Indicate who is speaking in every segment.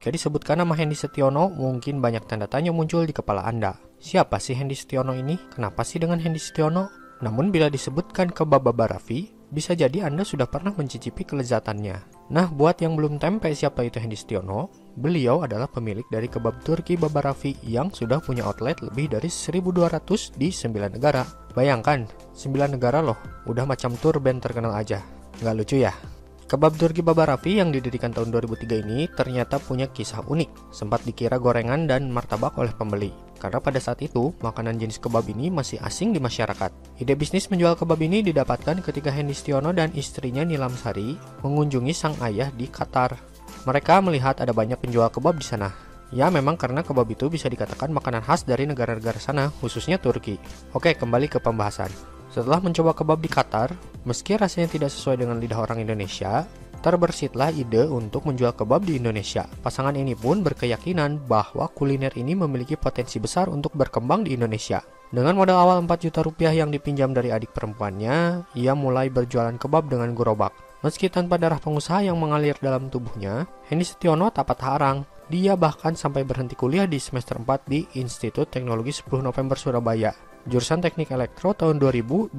Speaker 1: Jika disebutkan nama Hendy Setiono, mungkin banyak tanda tanya muncul di kepala Anda. Siapa sih Hendy Setiono ini? Kenapa sih dengan Hendy Setiono? Namun bila disebutkan kebab Baba Raffi, bisa jadi Anda sudah pernah mencicipi kelezatannya. Nah, buat yang belum tempe siapa itu Hendy Setiono, beliau adalah pemilik dari kebab Turki Baba Raffi yang sudah punya outlet lebih dari 1.200 di 9 negara. Bayangkan, 9 negara loh, udah macam tour band terkenal aja. Nggak lucu ya? Kebab Turki Baba Raffi yang didirikan tahun 2003 ini ternyata punya kisah unik. Sempat dikira gorengan dan martabak oleh pembeli. Karena pada saat itu, makanan jenis kebab ini masih asing di masyarakat. Ide bisnis menjual kebab ini didapatkan ketika Hendy Setiono dan istrinya Nilam Sari mengunjungi sang ayah di Qatar. Mereka melihat ada banyak penjual kebab di sana. Ya, memang karena kebab itu bisa dikatakan makanan khas dari negara-negara sana, khususnya Turki. Oke, kembali ke pembahasan. Setelah mencoba kebab di Qatar, meski rasanya tidak sesuai dengan lidah orang Indonesia, terbersitlah ide untuk menjual kebab di Indonesia. Pasangan ini pun berkeyakinan bahwa kuliner ini memiliki potensi besar untuk berkembang di Indonesia. Dengan modal awal 4 juta rupiah yang dipinjam dari adik perempuannya, ia mulai berjualan kebab dengan gerobak. Meski tanpa darah pengusaha yang mengalir dalam tubuhnya, Hendy Setiono tak patah arang. Dia bahkan sampai berhenti kuliah di semester 4 di Institut Teknologi 10 November Surabaya, jurusan Teknik Elektro tahun 2000-2002,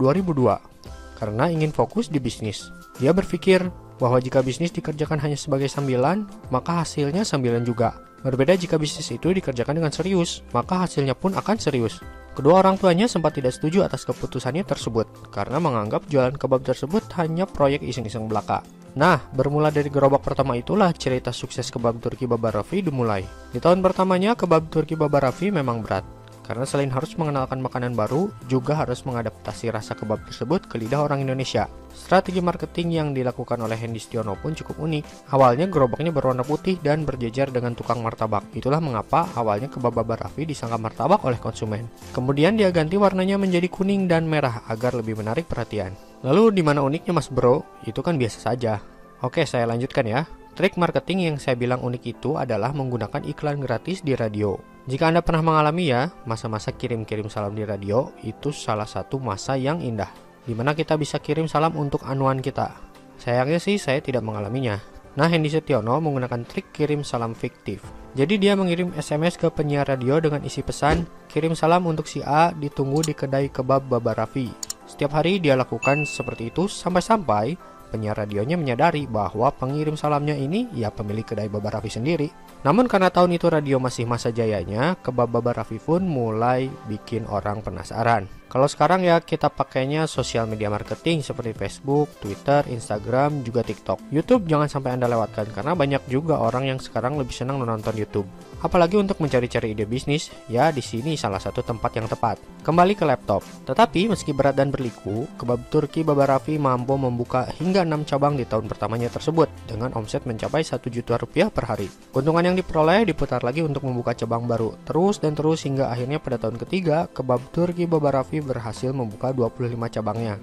Speaker 1: karena ingin fokus di bisnis. Dia berpikir bahwa jika bisnis dikerjakan hanya sebagai sambilan, maka hasilnya sambilan juga. Berbeda jika bisnis itu dikerjakan dengan serius, maka hasilnya pun akan serius. Kedua orang tuanya sempat tidak setuju atas keputusannya tersebut, karena menganggap jualan kebab tersebut hanya proyek iseng-iseng belaka. Nah, bermula dari gerobak pertama itulah cerita sukses kebab Turki Baba Raffi dimulai. Di tahun pertamanya, kebab Turki Baba Raffi memang berat. Karena selain harus mengenalkan makanan baru, juga harus mengadaptasi rasa kebab tersebut ke lidah orang Indonesia. Strategi marketing yang dilakukan oleh Hendy Setiono pun cukup unik. Awalnya gerobaknya berwarna putih dan berjejer dengan tukang martabak. Itulah mengapa awalnya kebab Baba Raffi disangka martabak oleh konsumen. Kemudian dia ganti warnanya menjadi kuning dan merah agar lebih menarik perhatian. Lalu di mana uniknya Mas Bro? Itu kan biasa saja. Oke, saya lanjutkan ya. Trik marketing yang saya bilang unik itu adalah menggunakan iklan gratis di radio. Jika Anda pernah mengalami ya, masa-masa kirim-kirim salam di radio, itu salah satu masa yang indah, di mana kita bisa kirim salam untuk anuan kita. Sayangnya sih saya tidak mengalaminya. Nah, Hendy Setiono menggunakan trik kirim salam fiktif. Jadi dia mengirim SMS ke penyiar radio dengan isi pesan, kirim salam untuk si A, ditunggu di kedai kebab Baba Raffi. Setiap hari dia lakukan seperti itu sampai-sampai penyiar radionya menyadari bahwa pengirim salamnya ini ya pemilik kedai Baba Raffi sendiri. Namun karena tahun itu radio masih masa jayanya, kebab Baba Raffi pun mulai bikin orang penasaran. Kalau sekarang ya kita pakainya sosial media marketing seperti Facebook, Twitter, Instagram, juga TikTok. YouTube jangan sampai Anda lewatkan karena banyak juga orang yang sekarang lebih senang menonton YouTube. Apalagi untuk mencari-cari ide bisnis, ya di sini salah satu tempat yang tepat. Kembali ke laptop. Tetapi meski berat dan berliku, kebab Turki Baba Raffi mampu membuka hingga 6 cabang di tahun pertamanya tersebut dengan omset mencapai 1 juta rupiah per hari. Keuntungan yang diperoleh diputar lagi untuk membuka cabang baru terus dan terus hingga akhirnya pada tahun ketiga kebab Turki Baba Raffi berhasil membuka 25 cabangnya.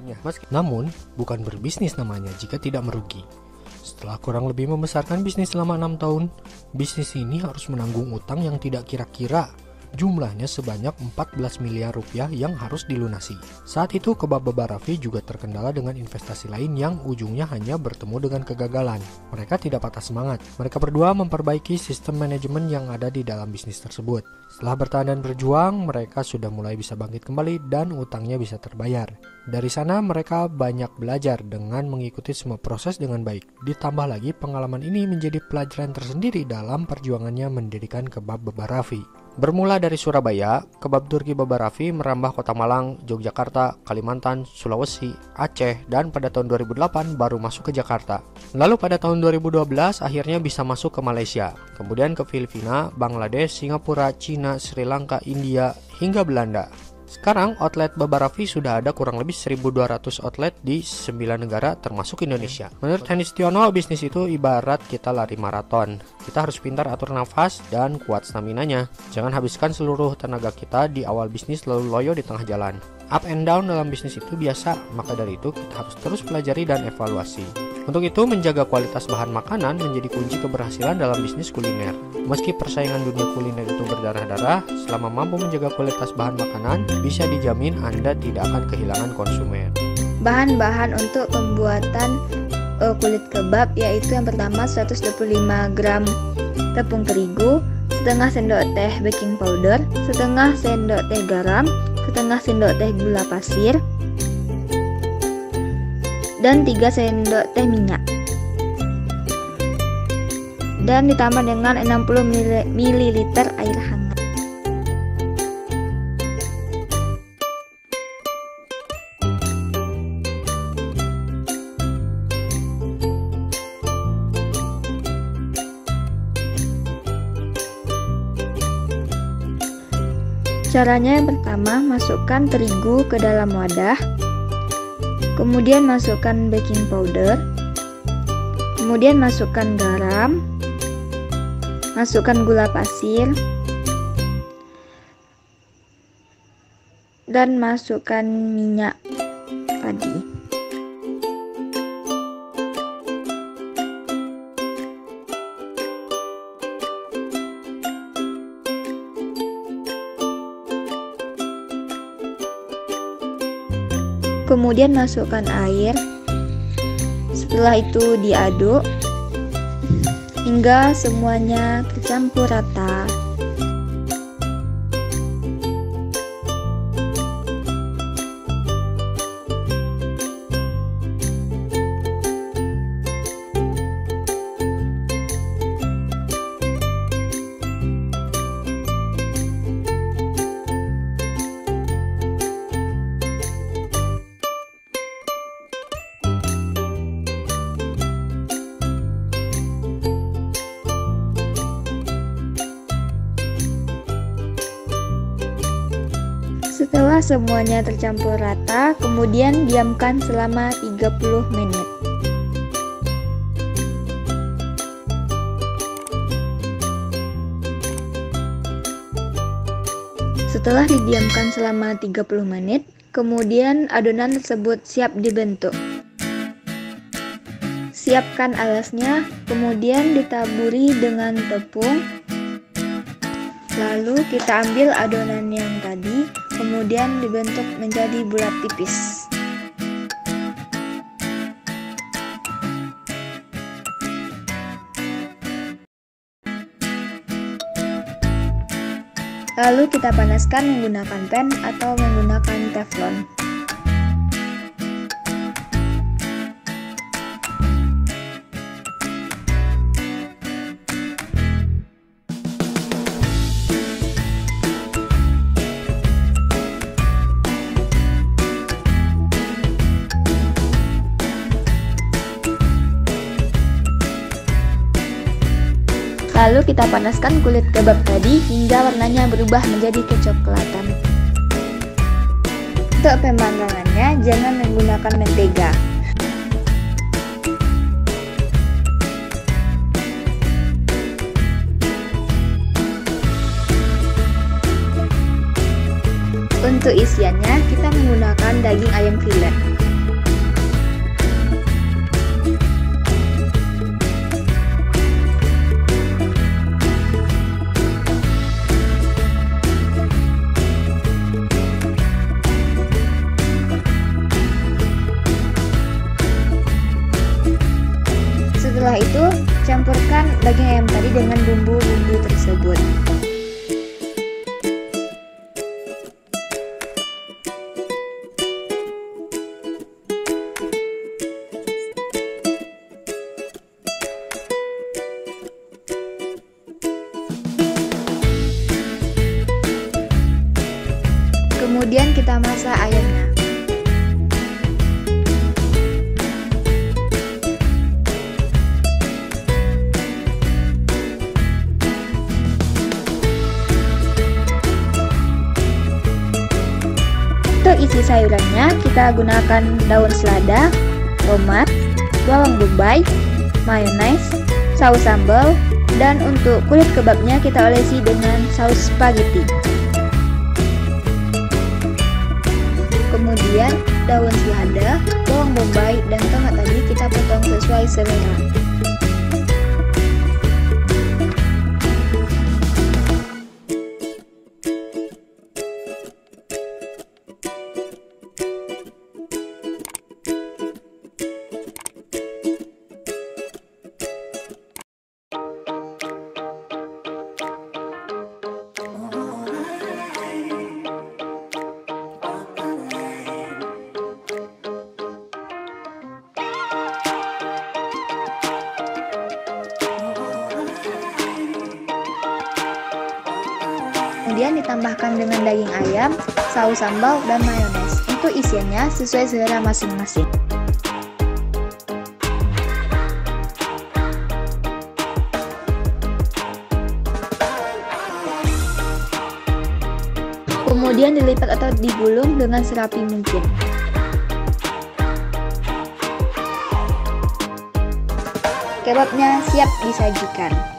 Speaker 1: Namun, bukan berbisnis namanya jika tidak merugi. Setelah kurang lebih membesarkan bisnis selama 6 tahun, bisnis ini harus menanggung utang yang tidak kira-kira. Jumlahnya sebanyak 14 miliar rupiah yang harus dilunasi. Saat itu kebab Baba Raffi juga terkendala dengan investasi lain yang ujungnya hanya bertemu dengan kegagalan. Mereka tidak patah semangat. Mereka berdua memperbaiki sistem manajemen yang ada di dalam bisnis tersebut. Setelah bertahan dan berjuang, mereka sudah mulai bisa bangkit kembali dan utangnya bisa terbayar. Dari sana mereka banyak belajar dengan mengikuti semua proses dengan baik. Ditambah lagi pengalaman ini menjadi pelajaran tersendiri dalam perjuangannya mendirikan kebab Baba Raffi. Bermula dari Surabaya, kebab Turki Baba Raffi merambah Kota Malang, Yogyakarta, Kalimantan, Sulawesi, Aceh, dan pada tahun 2008 baru masuk ke Jakarta. Lalu pada tahun 2012 akhirnya bisa masuk ke Malaysia, kemudian ke Filipina, Bangladesh, Singapura, Cina, Sri Lanka, India, hingga Belanda. Sekarang outlet Baba Raffi sudah ada kurang lebih 1.200 outlet di 9 negara termasuk Indonesia. Menurut Hendy Setiono, bisnis itu ibarat kita lari maraton. Kita harus pintar atur nafas dan kuat staminanya. Jangan habiskan seluruh tenaga kita di awal bisnis lalu loyo di tengah jalan. Up and down dalam bisnis itu biasa, maka dari itu kita harus terus pelajari dan evaluasi. Untuk itu, menjaga kualitas bahan makanan menjadi kunci keberhasilan dalam bisnis kuliner. Meski persaingan dunia kuliner itu berdarah-darah, selama mampu menjaga kualitas bahan makanan, bisa dijamin Anda tidak akan kehilangan konsumen.
Speaker 2: Bahan-bahan untuk pembuatan kulit kebab, yaitu yang pertama 125 gram tepung terigu, setengah sendok teh baking powder, setengah sendok teh garam, setengah sendok teh gula pasir, dan 3 sendok teh minyak. Dan ditambah dengan 60 ml air hangat. Caranya yang pertama, masukkan terigu ke dalam wadah, kemudian masukkan baking powder, kemudian masukkan garam, masukkan gula pasir, dan masukkan minyak tadi. Kemudian masukkan air. Setelah itu diaduk hingga semuanya tercampur rata. Setelah semuanya tercampur rata, kemudian diamkan selama 30 menit. Setelah didiamkan selama 30 menit, kemudian adonan tersebut siap dibentuk. Siapkan alasnya, kemudian ditaburi dengan tepung. Lalu kita ambil adonan yang tadi, kemudian dibentuk menjadi bulat tipis. Lalu kita panaskan menggunakan pan atau menggunakan teflon. Lalu kita panaskan kulit kebab tadi hingga warnanya berubah menjadi kecoklatan. Untuk pemanggangannya jangan menggunakan mentega. Untuk isiannya kita menggunakan daging ayam filet. Setelah itu, campurkan daging ayam tadi dengan bumbu-bumbu tersebut. Kemudian kita masak ayamnya. Untuk isi sayurannya kita gunakan daun selada, tomat, bawang bombay, mayones, saus sambal, dan untuk kulit kebabnya kita olesi dengan saus spaghetti. Kemudian daun selada, bawang bombay, dan tomat tadi kita potong sesuai selera. Kemudian ditambahkan dengan daging ayam, saus sambal, dan mayones. Untuk isiannya sesuai selera masing-masing. Kemudian dilipat atau digulung dengan serapi mungkin. Kebabnya siap disajikan.